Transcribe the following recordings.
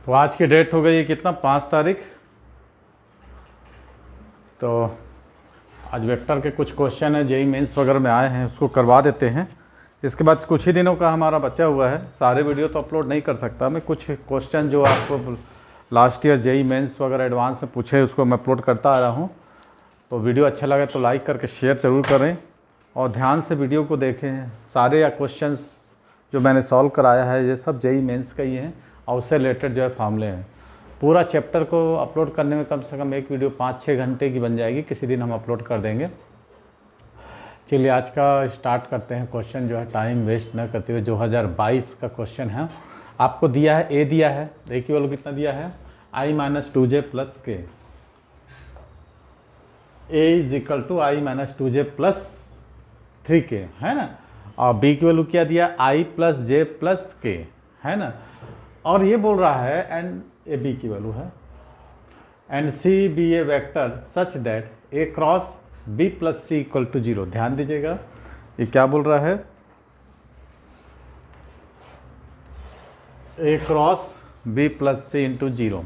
तो आज की डेट हो गई है कितना, 5 तारीख। तो आज वेक्टर के कुछ क्वेश्चन है जेई मेंस वगैरह में आए हैं, उसको करवा देते हैं। इसके बाद कुछ ही दिनों का हमारा बचा हुआ है, सारे वीडियो तो अपलोड नहीं कर सकता मैं। कुछ क्वेश्चन जो आपको लास्ट ईयर जेई मेंस वगैरह एडवांस में पूछे उसको मैं अपलोड करता आ रहा हूँ। तो वीडियो अच्छा लगे तो लाइक करके शेयर ज़रूर करें और ध्यान से वीडियो को देखें। सारे क्वेश्चंस जो मैंने सॉल्व कराया है ये सब जेई मेंस का ही हैं और उससे रिलेटेड जो है फार्मूले हैं। पूरा चैप्टर को अपलोड करने में कम से कम एक वीडियो 5-6 घंटे की बन जाएगी, किसी दिन हम अपलोड कर देंगे। चलिए आज का स्टार्ट करते हैं। क्वेश्चन जो है टाइम वेस्ट न करते हुए 2022 का क्वेश्चन है। आपको दिया है ए दिया है, ए की वैल्यू कितना दिया है i-2j plus k, a is equal to i-2j plus 3k है ना। और बी की वैल्यू क्या दिया i प्लस जे प्लस के है ना। और ये बोल रहा है एंड ए बी की वैल्यू है and c b a vector such that a cross b plus c equal to 0। ध्यान दीजिएगा ये क्या बोल रहा है, a cross b plus c into 0।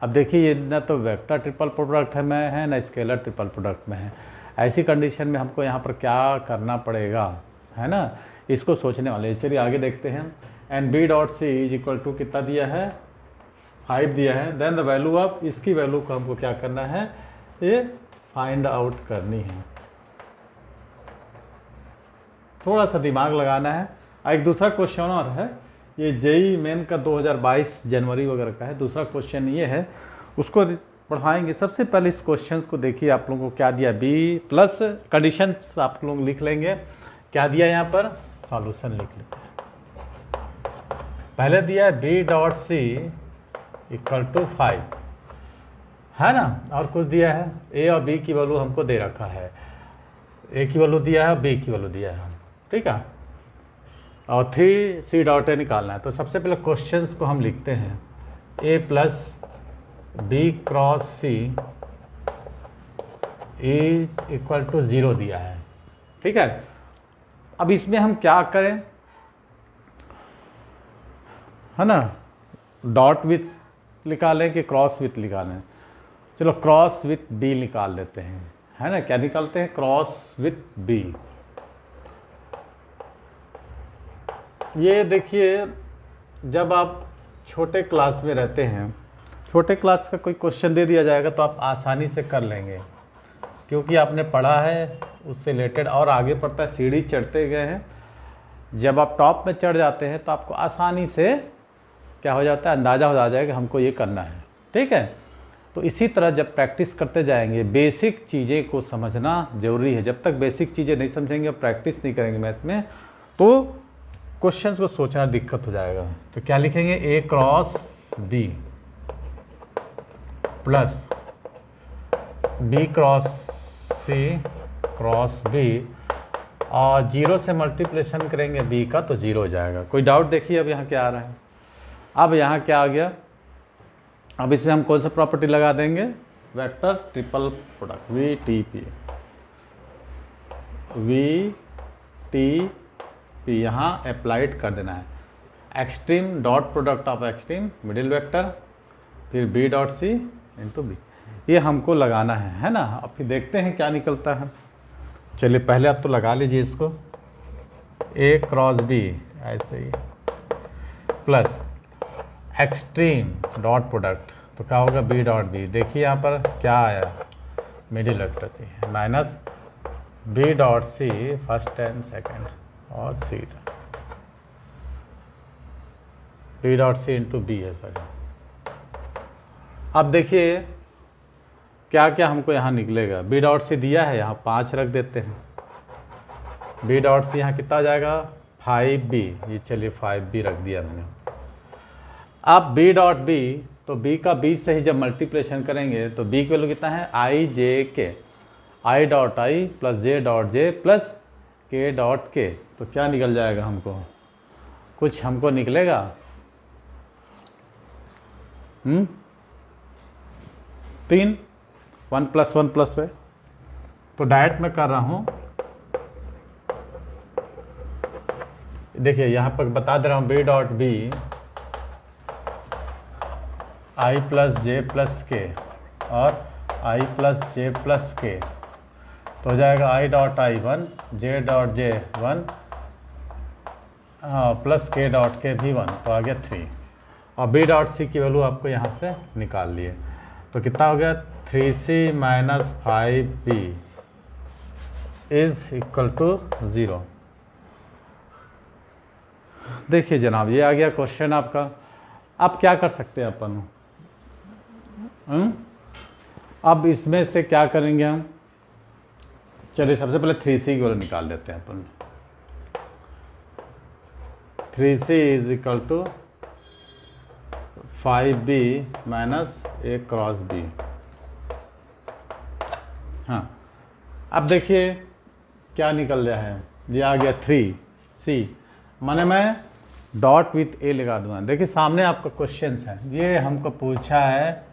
अब देखिए ये ना तो वेक्टर ट्रिपल प्रोडक्ट है में है ना स्केलर ट्रिपल प्रोडक्ट में है। ऐसी कंडीशन में हमको यहाँ पर क्या करना पड़ेगा है ना, इसको सोचने वाले। चलिए आगे देखते हैं। And b dot c is equal to कितना दिया है 5 दिया है। देन द वैल्यू ऑफ, इसकी वैल्यू को हमको क्या करना है, ये फाइंड आउट करनी है। थोड़ा सा दिमाग लगाना है। एक दूसरा क्वेश्चन और है, ये जेई मेन का 2022 जनवरी वगैरह का है। दूसरा क्वेश्चन ये है, उसको पढ़ाएंगे। सबसे पहले इस क्वेश्चन को देखिए आप लोगों को क्या दिया, बी प्लस कंडीशंस आप लोग लिख लेंगे क्या दिया यहाँ पर, सॉल्यूशन लिख लेते हैं। पहले दिया है b dot c equal to 5 है ना, और कुछ दिया है ए और बी की वैल्यू हमको दे रखा है, ए की वैल्यू दिया है और बी की वैल्यू दिया है, ठीक है। और 3 सी डॉट ए निकालना है। तो सबसे पहले क्वेश्चंस को हम लिखते हैं, a plus b cross c is equal to 0 दिया है, ठीक है। अब इसमें हम क्या करें है ना, डॉट विथ निकालें कि क्रॉस विथ निकालें। चलो क्रॉस विथ बी निकाल लेते हैं है ना। क्या निकालते हैं, क्रॉस विथ बी। ये देखिए जब आप छोटे क्लास में रहते हैं, छोटे क्लास का कोई क्वेश्चन दे दिया जाएगा तो आप आसानी से कर लेंगे क्योंकि आपने पढ़ा है उससे रिलेटेड और आगे पढ़ता है, सीढ़ी चढ़ते गए हैं। जब आप टॉप में चढ़ जाते हैं तो आपको आसानी से क्या हो जाता है, अंदाज़ा हो जाएगा कि हमको ये करना है, ठीक है। तो इसी तरह जब प्रैक्टिस करते जाएंगे, बेसिक चीज़ें को समझना ज़रूरी है। जब तक बेसिक चीज़ें नहीं समझेंगे और प्रैक्टिस नहीं करेंगे मैथ्स में तो क्वेश्चंस को सोचना दिक्कत हो जाएगा। तो क्या लिखेंगे, a cross b plus b cross c cross b और 0 से मल्टीप्लिकेशन करेंगे बी का तो 0 हो जाएगा। कोई डाउट देखिए अब यहाँ क्या आ रहा है। अब यहाँ क्या आ गया, अब इसमें हम कौन सा प्रॉपर्टी लगा देंगे, vector triple product V T P यहाँ अप्लाइड कर देना है। Extreme dot product of extreme middle vector फिर b dot c into b, ये हमको लगाना है ना। अब फिर देखते हैं क्या निकलता है। चलिए पहले आप तो लगा लीजिए इसको, ए क्रॉस बी ऐसे ही प्लस एक्सट्रीम डॉट प्रोडक्ट तो क्या होगा बी डॉट बी। देखिए यहाँ पर क्या आया, middle vector c minus b dot c first and second और c b dot c into b है सर। अब देखिए क्या क्या हमको यहाँ निकलेगा, बी डॉट सी दिया है यहाँ 5 रख देते हैं, बी डॉट सी यहाँ कितना आ जाएगा 5b, ये चलिए 5b रख दिया मैंने। अब b डॉट b, तो b का b से ही जब मल्टीप्लिकेशन करेंगे तो b की वैल्यू कितना है i j k, i dot i plus j dot j plus k dot k। तो क्या निकल जाएगा हमको, कुछ हमको निकलेगा 3 1 प्लस 1 प्लस पे। तो डायरेक्ट में कर रहा हूँ, देखिए यहाँ पर बता दे रहा हूँ b dot b i plus j plus k और आई प्लस जे प्लस के, तो हो जाएगा I dot I 1, J dot J 1, हाँ प्लस के डॉट के भी 1, तो आ गया 3। और बी डॉट सी की वैल्यू आपको यहाँ से निकाल लिए, तो कितना हो गया 3c minus 5b is equal to 0। देखिए जनाब, ये आ गया क्वेश्चन आपका। अब क्या कर सकते हैं अपन? अब इसमें से क्या करेंगे हम? चलिए सबसे पहले 3c की वैल्यू निकाल लेते हैं अपन। 3c is equal to 5b minus a cross b। हाँ, अब देखिए क्या निकल रहा है, ये आ गया 3c, माने मैं डॉट विथ a लगा दूंगा। देखिए सामने आपका क्वेश्चन है, ये हमको पूछा है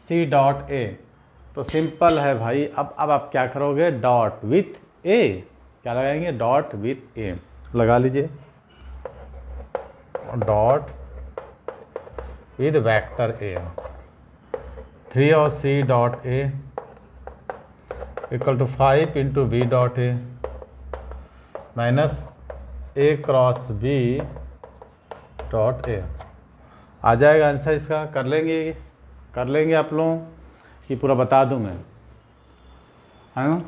c डॉट a, तो सिंपल है भाई। अब आप क्या करोगे? डॉट विथ a, क्या लगाएंगे? डॉट विथ a लगा लीजिए, डॉट विद वेक्टर a। 3 और c dot a equal to 5 into b dot a minus a cross b dot a। आ जाएगा आंसर इसका। कर लेंगे आप लोग कि पूरा बता दूं मैं? है ना?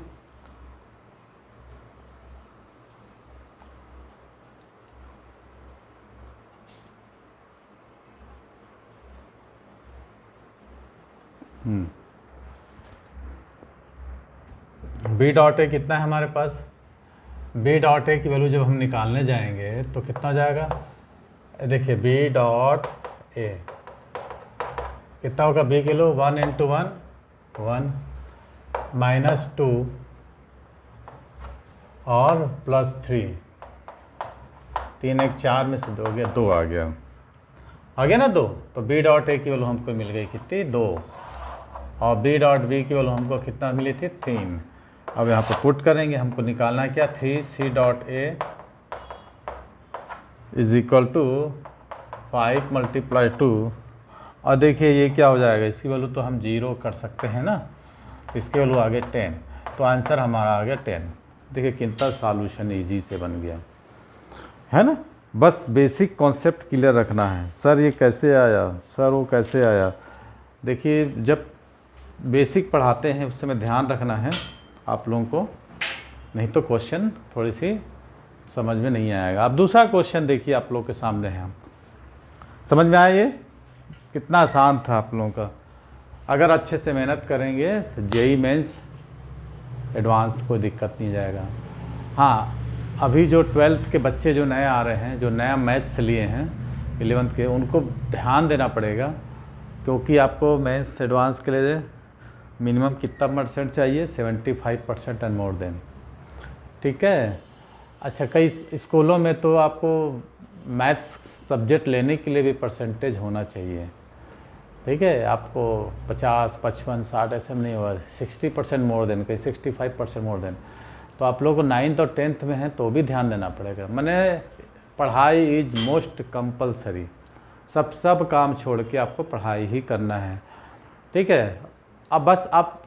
बी डॉट ए कितना है हमारे पास? बी डॉट ए की वैल्यू जब हम निकालने जाएंगे तो कितना जाएगा? देखिए बी डॉट ए कितना होगा? बी किलो 1 इंटू 1 1 माइनस 2 और प्लस 3, 3 1 4 में से 2 हो गया, 2 आ गया ना 2। तो बी डॉट ए की वैल्यू हमको मिल गई कितनी? 2। और बी डॉट बी की वैल्यू हमको कितना मिली थी? 3। अब यहाँ पर पुट करेंगे, हमको निकालना है क्या? 3c dot a is equal to 5 multiply 2। और देखिए ये क्या हो जाएगा? इसकी वैल्यू तो हम 0 कर सकते हैं ना, इसकी वैल्यू आ गई 10, तो आंसर हमारा आ गया 10। देखिए कितना सॉल्यूशन इजी से बन गया है ना। बस बेसिक कॉन्सेप्ट क्लियर रखना है। सर ये कैसे आया, सर वो कैसे आया? देखिए जब बेसिक पढ़ाते हैं उस समय ध्यान रखना है आप लोगों को, नहीं तो क्वेश्चन थोड़ी सी समझ में नहीं आएगा। अब दूसरा क्वेश्चन देखिए आप लोग के सामने है, समझ में आया? ये कितना आसान था आप लोगों का। अगर अच्छे से मेहनत करेंगे तो जेई मेंस एडवांस कोई दिक्कत नहीं जाएगा। हाँ, अभी जो 12th के बच्चे जो नए आ रहे हैं, जो नया मैथ्स लिए हैं 11th के, उनको ध्यान देना पड़ेगा, क्योंकि आपको मेंस एडवांस के लिए मिनिमम कितना परसेंट चाहिए? 75% एंड मोर देन। ठीक है। अच्छा, कई स्कूलों में तो आपको मैथ्स सब्जेक्ट लेने के लिए भी परसेंटेज होना चाहिए। ठीक है, आपको 50 55 60 ऐसे में नहीं होगा, 60% मोर देन, कहीं 65% मोर देन। तो आप लोगों को 9th और 10th में हैं तो भी ध्यान देना पड़ेगा। मैंने पढ़ाई इज मोस्ट कंपलसरी, सब काम छोड़ के आपको पढ़ाई ही करना है। ठीक है। अब बस आप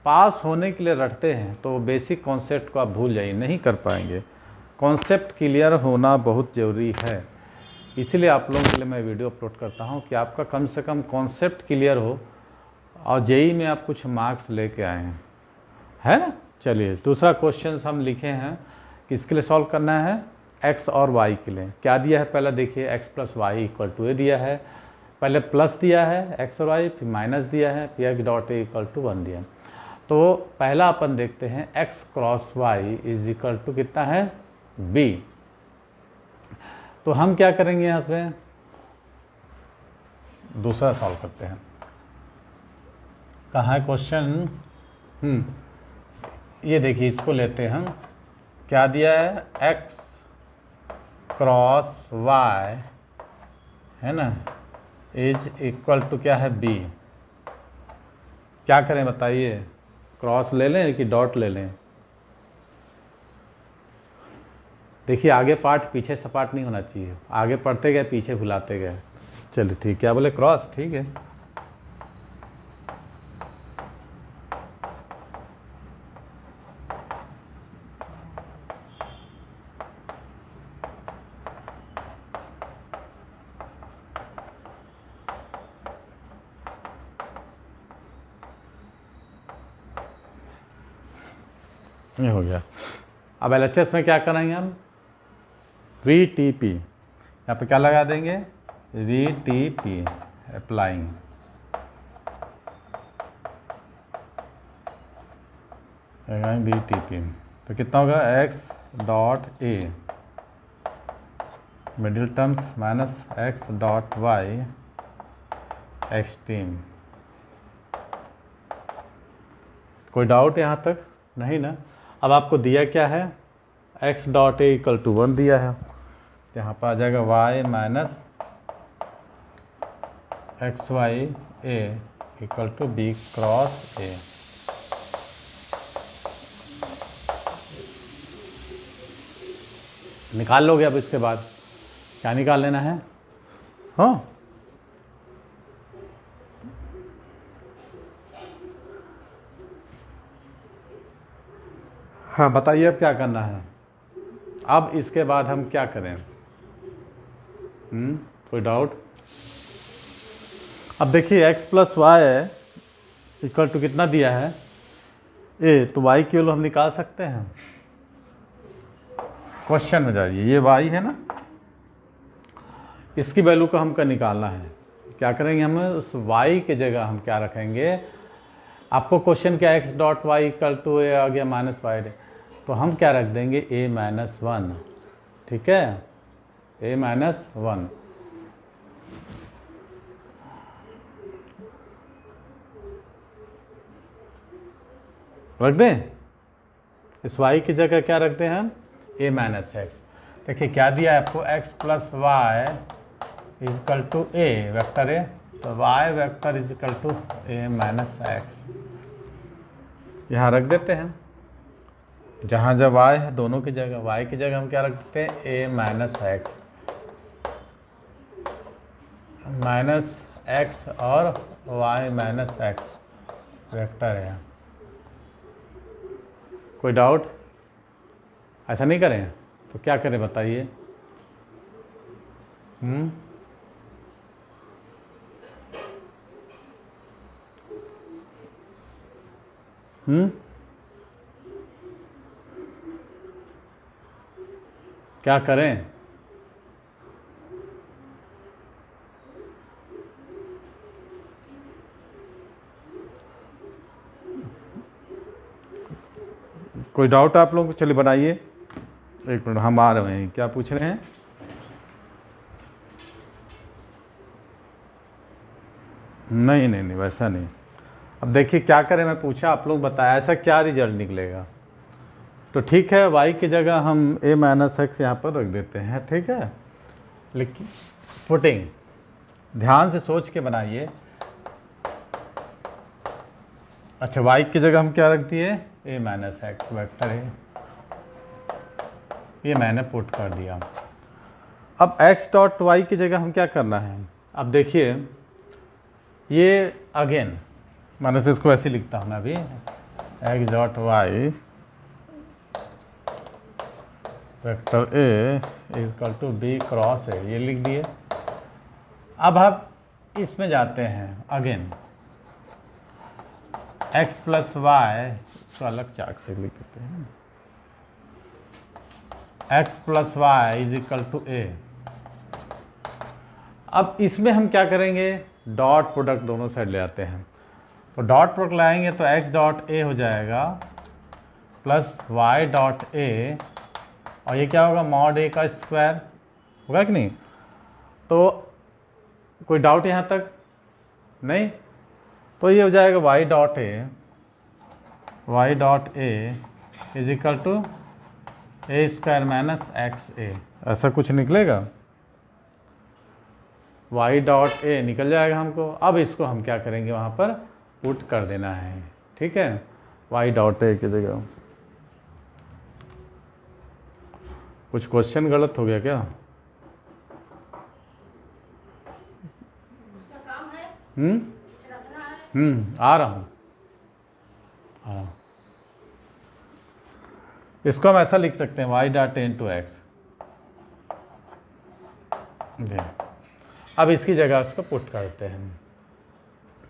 पास होने के लिए रटते हैं तो बेसिक कॉन्सेप्ट को आप भूल जाइए, नहीं कर पाएंगे। कॉन्सेप्ट क्लियर होना बहुत ज़रूरी है, इसीलिए आप लोगों के लिए मैं वीडियो अपलोड करता हूं कि आपका कम से कम कॉन्सेप्ट क्लियर हो और जेई में आप कुछ मार्क्स लेके आए हैं, है ना। चलिए दूसरा क्वेश्चन हम लिखे हैं, किसके लिए सॉल्व करना है? एक्स और वाई के लिए। क्या दिया है पहले देखिए, x plus y equal to a दिया है, पहले प्लस दिया है एक्स और वाई, फिर माइनस दिया है, फिर x dot a equal to 1 दिया। तो पहला अपन देखते हैं, x cross y is equal to कितना है? बी। तो हम क्या करेंगे यहाँ से? दूसरा सॉल्व करते हैं। कहाँ है क्वेश्चन? ये देखिए, इसको लेते हैं हम। क्या दिया है? एक्स क्रॉस वाई, है ना, इज इक्वल टू क्या है? बी। क्या करें बताइए? क्रॉस ले लें कि डॉट ले लें? देखिए आगे पार्ट पीछे सपाट नहीं होना चाहिए, आगे पढ़ते गए पीछे भुलाते गए। चलिए ठीक, क्या बोले? क्रॉस। ठीक है, ये हो गया। अब LHS में क्या करेंगे हम, VTP, यहाँ पे क्या लगा देंगे, VTP अप्लाइंग, VTP, तो कितना होगा, x dot a middle terms minus x dot y extreme. कोई डाउट यहाँ तक नहीं ना। अब आपको दिया क्या है, x dot a equal to 1 दिया है, यहाँ पर आ जाएगा y minus x y a equal to b cross a। निकाल लोगे अब इसके बाद, क्या निकाल लेना है, हाँ हाँ बताइए अब क्या करना है। अब इसके बाद हम क्या करें, कोई डाउट। अब देखिए x plus y equal to कितना दिया है, a, तो y की वैल्यू हम निकाल सकते हैं। क्वेश्चन में जाइए, ये y है ना, इसकी वैल्यू को हमको निकालना है। क्या करेंगे हम, उस y की जगह हम क्या रखेंगे, आपको क्वेश्चन क्या x dot y equal to a आ गया माइनस वाई, तो हम क्या रख देंगे a माइनस 1, ठीक है, a माइनस 1। रख दें, इस y की जगह क्या रखते हैं हम, a माइनस एक्स। देखिए क्या दिया है आपको, x plus y is equal to a vector a, तो y vector is equal to a minus x, यहाँ रख देते हैं। जहाँ जब y है दोनों की जगह, y की जगह हम क्या रख देते हैं, a minus x, minus x और y माइनस एक्स वेक्टर है। कोई डाउट, ऐसा नहीं करें तो क्या करें बताइए, क्या करें, कोई डाउट आप लोगों को, चलिए बनाइए। एक मिनट, हम आ रहे हैं, क्या पूछ रहे हैं, नहीं नहीं नहीं वैसा नहीं। अब देखिए क्या करें, मैं पूछा आप लोग बताया, ऐसा क्या रिजल्ट निकलेगा। तो ठीक है, y की जगह हम a माइनस एक्स यहाँ पर रख देते हैं, ठीक है। लेकिन पुटिंग ध्यान से सोच के बनाइए। अच्छा, y की जगह हम क्या रख दिए, a माइनस एक्स वेक्टर है, ये मैंने पुट कर दिया। अब x डॉट वाई की जगह हम क्या करना है, अब देखिए ये अगेन मैंने से इसको ऐसे लिखता हूँ मैं अभी, x dot y vector a equal to b cross a, ये लिख दिए। अब आप इसमें जाते हैं अगेन, x प्लस वाई, इसको अलग चार्ट से लिख देते हैं, x plus y is equal to a। अब इसमें हम क्या करेंगे, डॉट प्रोडक्ट दोनों साइड ले आते हैं, तो डॉट प्रोडक्ट लाएंगे तो x डॉट a हो जाएगा प्लस y डॉट a, और ये क्या होगा, मॉड a का स्क्वायर होगा कि नहीं। तो कोई डाउट यहाँ तक नहीं, तो ये हो जाएगा y dot a is equal to a square minus x a, ऐसा कुछ निकलेगा, y डॉट a निकल जाएगा हमको। अब इसको हम क्या करेंगे, वहाँ पर पुट कर देना है, ठीक है, y डॉट a की जगह। कुछ क्वेश्चन गलत हो गया क्या, आ रहा हूँ। इसको हम ऐसा लिख सकते हैं, y dot into x. अब इसकी जगह उसको पुट करते हैं,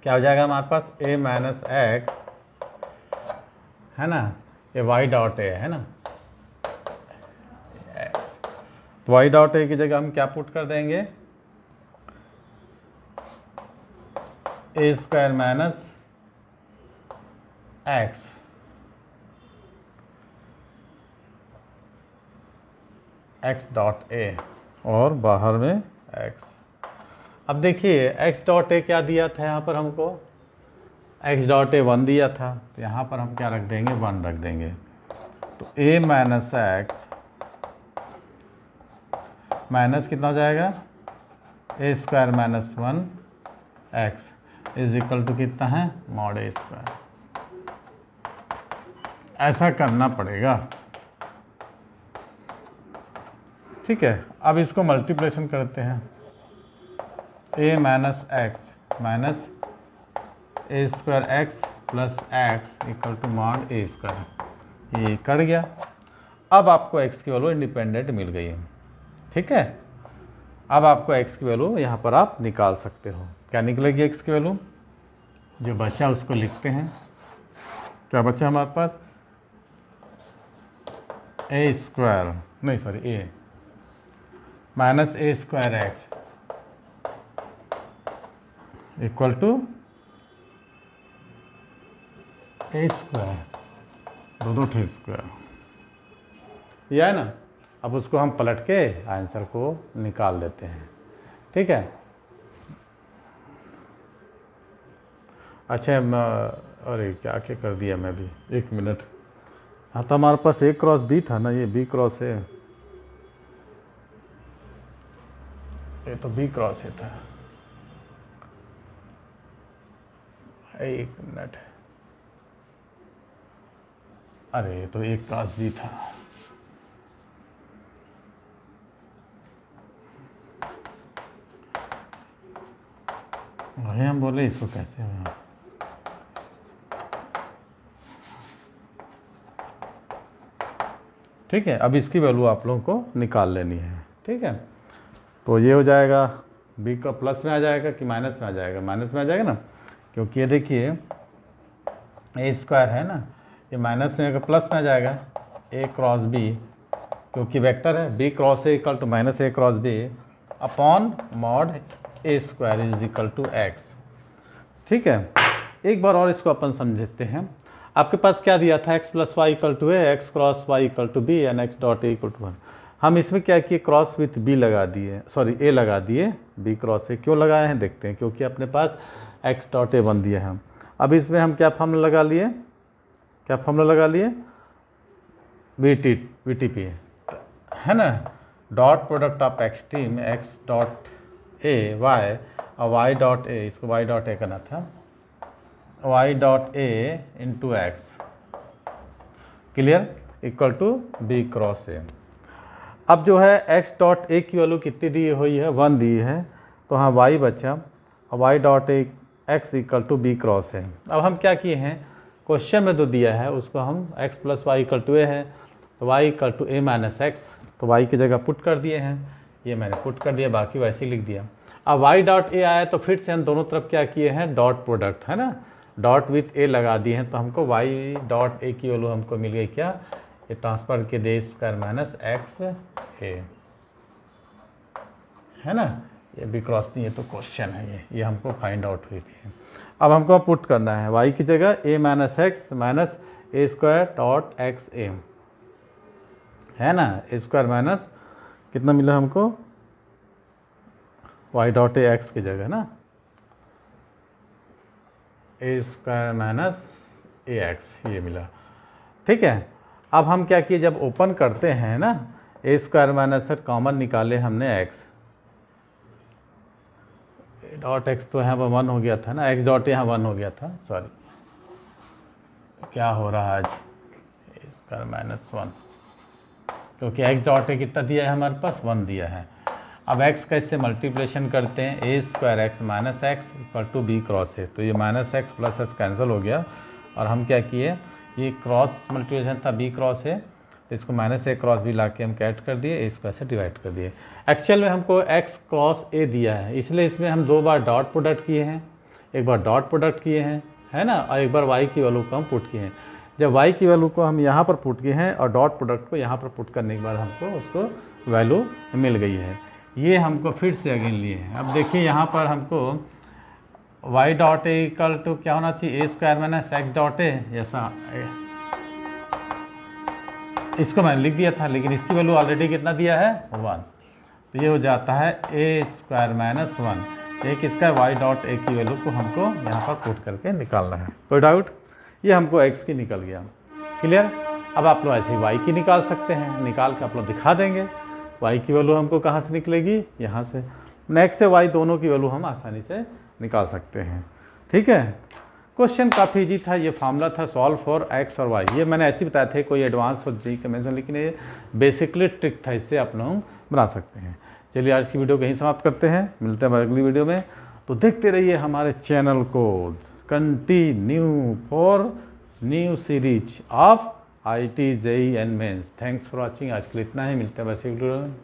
क्या हो जाएगा हमारे पास, a माइनस एक्स है ना, ये वाई डॉट ए है ना, एक्स। तो वाई डॉट ए की जगह हम क्या पुट कर देंगे, a square minus x x dot a और बाहर में एक्स। अब देखिए एक्स डॉट ए क्या दिया था यहाँ पर हमको, एक्स डॉट ए 1 दिया था, तो यहाँ पर हम क्या रख देंगे, 1 रख देंगे। तो ए माइनस एक्स माइनस कितना हो जाएगा, a square minus 1 x is equal to कितना है, मॉड ए स्क्वायर। ऐसा करना पड़ेगा, ठीक है। अब इसको मल्टीप्लिकेशन करते हैं, a minus x minus a square x plus x equal to mod a square, ये कट गया। अब आपको एक्स की वैल्यू इंडिपेंडेंट मिल गई है, ठीक है। अब आपको एक्स की वैल्यू यहाँ पर आप निकाल सकते हो। क्या निकलेगी एक्स की वैल्यू, जो बचा उसको लिखते हैं। क्या बचा हमारे पास, ए स्क्वायर नहीं sorry a minus a square x equal to a square, दो स्क्वायर, यह है ना। अब उसको हम पलट के आंसर को निकाल देते हैं, ठीक है। अच्छा अरे क्या क्या कर दिया मैं भी, 1 मिनट। हाँ तो हमारे पास ए क्रॉस बी था ना, ये बी क्रॉस है, ये तो बी क्रॉस है था। 1 मिनट, अरे ये तो ए क्रॉस बी था। वही हम बोले इसको कैसे है, ठीक है। अब इसकी वैल्यू आप लोगों को निकाल लेनी है, ठीक है। तो ये हो जाएगा, बी का प्लस में आ जाएगा कि माइनस में आ जाएगा, माइनस में आ जाएगा ना, क्योंकि ये देखिए ए स्क्वायर है ना, ये माइनस में आएगा, प्लस में आ जाएगा ए क्रॉस बी, क्योंकि वेक्टर है, b cross a equal to minus a cross b upon mod a square is equal to x, ठीक है। एक बार और इसको अपन समझते हैं। आपके पास क्या दिया था, x plus y equal to a, x cross y equal to b and x dot a equal to 1। हम इसमें क्या किए, क्रॉस विथ बी लगा दिए, सॉरी ए लगा दिए, बी क्रॉस ए क्यों लगाए हैं देखते हैं, क्योंकि अपने पास एक्स डॉट ए 1 दिया है। अब इसमें हम क्या फॉर्मूला लगा लिए, क्या फॉर्मूला लगा लिए, वी टी पी है ना, डॉट प्रोडक्ट ऑफ एक्स टी में एक्स डॉट ए वाई और वाई डॉट ए, इसको वाई डॉट ए करना था, y dot a into x, clear, equal to b cross a. अब जो है एक्स डॉट ए की वैल्यू कितनी दी हुई है, 1 दी है, तो हाँ वाई बचा और y dot a x equal to b cross है। अब हम क्या किए हैं, क्वेश्चन में जो दिया है उसको हम x plus y equal to a है, तो y equal to a minus x, तो y की जगह पुट कर दिए हैं, ये मैंने पुट कर दिया, बाकी वैसे ही लिख दिया। अब y डॉट ए आया तो फिर से हम दोनों तरफ क्या किए हैं, डॉट प्रोडक्ट है ना, डॉट विथ ए लगा दिए हैं, तो हमको y डॉट ए की वैल्यू हमको मिल गई क्या, ये ट्रांसफर के दे स्क्वायर माइनस एक्स ए, है ना, ये भी क्रॉस नहीं, ये तो क्वेश्चन है, ये हमको फाइंड आउट हुई थी। अब हमको पुट करना है y की जगह ए minus x minus a square dot x ए, है ना, ए स्क्वायर माइनस कितना मिला हमको, y डॉट ए एक्स की जगह ना, ए स्क्वायर माइनस ए एक्स, ये मिला, ठीक है। अब हम क्या किए, जब ओपन करते हैं ना, ए स्क्वायर माइनस से कॉमन निकाले हमने एक्स डॉट एक्स, तो यहाँ पर 1 हो गया था ना, एक्स डॉट यहाँ 1 हो गया था, सॉरी क्या हो रहा है आज, ए स्क्वायर माइनस 1, क्योंकि एक्स डॉट ए कितना दिया है हमारे पास, 1 दिया है। अब एक्स कैसे मल्टीप्लिकेशन करते हैं, a square x minus x equal to b cross है, तो ये minus x plus x cancel हो गया, और हम क्या किए, ये क्रॉस मल्टीप्लिकेशन था, बी क्रॉस है, तो इसको माइनस ए क्रॉस बी ला के हम कैट कर दिए, ए स्क्वायर से डिवाइड कर दिए। एक्चुअल में हमको एक्स क्रॉस ए दिया है, इसलिए इसमें हम 2 बार डॉट प्रोडक्ट किए हैं, एक बार डॉट प्रोडक्ट किए हैं, है ना, और एक बार वाई की वैल्यू को हम पुट किए हैं। जब y की वैल्यू को हम यहाँ पर पुट किए हैं और डॉट प्रोडक्ट को यहाँ पर पुट करने के बाद हमको उसको वैल्यू मिल गई है। ये हमको फिर से अगेन लिए हैं। अब देखिए यहाँ पर हमको y dot a equal to क्या होना चाहिए, a square minus x dot a, ऐसा इसको मैंने लिख दिया था, लेकिन इसकी वैल्यू ऑलरेडी कितना दिया है 1, तो ये हो जाता है ए स्क्वायर माइनस 1। एक इसका वाई डॉट ए की वैल्यू को हमको यहाँ पर पुट करके निकालना है। कोई डाउट? ये हमको एक्स की निकल गया, क्लियर। अब आप लोग ऐसे ही वाई की निकाल सकते हैं, निकाल के आप लोग दिखा देंगे। वाई की वैल्यू हमको कहाँ से निकलेगी, यहाँ से। नेक्स्ट से वाई दोनों की वैल्यू हम आसानी से निकाल सकते हैं, ठीक है। क्वेश्चन काफ़ी इजी था। ये फार्मूला था सॉल्व फॉर एक्स और वाई। ये मैंने ऐसे बताया थे, कोई एडवांस हो मेंशन, लेकिन ये बेसिकली ट्रिक था, इससे आप लोग बना सकते हैं। चलिए आज की वीडियो को यहीं समाप्त करते हैं, मिलते हैं अगली वीडियो में। तो देखते रहिए हमारे चैनल को, continue for new series of IIT JEE and mains. Thanks for watching. आज के लिए इतना ही, मिलते हैं वैसे वीडियो में।